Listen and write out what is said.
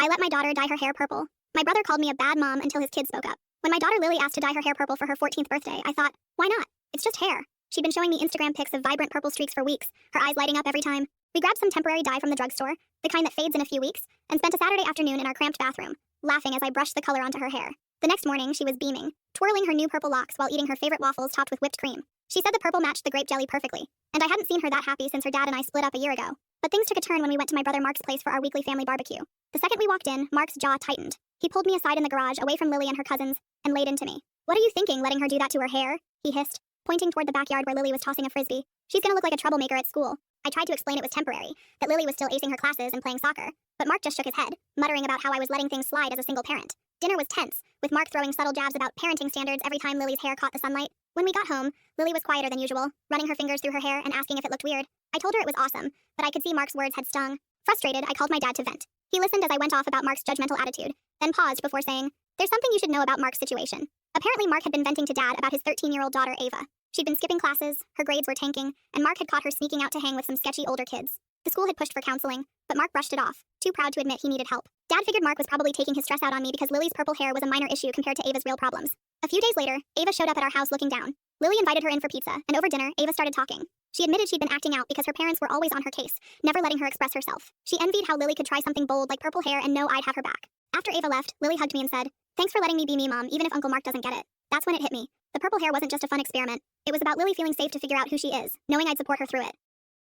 I let my daughter dye her hair purple. My brother called me a bad mom until his kids spoke up. When my daughter Lily asked to dye her hair purple for her 14th birthday, I thought, why not? It's just hair. She'd been showing me Instagram pics of vibrant purple streaks for weeks, her eyes lighting up every time. We grabbed some temporary dye from the drugstore, the kind that fades in a few weeks, and spent a Saturday afternoon in our cramped bathroom, laughing as I brushed the color onto her hair. The next morning, she was beaming, twirling her new purple locks while eating her favorite waffles topped with whipped cream. She said the purple matched the grape jelly perfectly, and I hadn't seen her that happy since her dad and I split up a year ago. But things took a turn when we went to my brother Mark's place for our weekly family barbecue. The second we walked in, Mark's jaw tightened. He pulled me aside in the garage, away from Lily and her cousins, and laid into me. "What are you thinking, letting her do that to her hair?" he hissed, pointing toward the backyard where Lily was tossing a frisbee. "She's gonna look like a troublemaker at school." I tried to explain it was temporary, that Lily was still acing her classes and playing soccer, but Mark just shook his head, muttering about how I was letting things slide as a single parent. Dinner was tense, with Mark throwing subtle jabs about parenting standards every time Lily's hair caught the sunlight. When we got home, Lily was quieter than usual, running her fingers through her hair and asking if it looked weird. I told her it was awesome, but I could see Mark's words had stung. Frustrated, I called my dad to vent. He listened as I went off about Mark's judgmental attitude, then paused before saying, "There's something you should know about Mark's situation." Apparently Mark had been venting to Dad about his 13-year-old daughter Ava. She'd been skipping classes, her grades were tanking, and Mark had caught her sneaking out to hang with some sketchy older kids. The school had pushed for counseling, but Mark brushed it off, too proud to admit he needed help. Dad figured Mark was probably taking his stress out on me because Lily's purple hair was a minor issue compared to Ava's real problems. A few days later, Ava showed up at our house looking down. Lily invited her in for pizza, and over dinner, Ava started talking. She admitted she'd been acting out because her parents were always on her case, never letting her express herself. She envied how Lily could try something bold like purple hair and know I'd have her back. After Ava left, Lily hugged me and said, "Thanks for letting me be me, Mom, even if Uncle Mark doesn't get it." That's when it hit me. The purple hair wasn't just a fun experiment. It was about Lily feeling safe to figure out who she is, knowing I'd support her through it.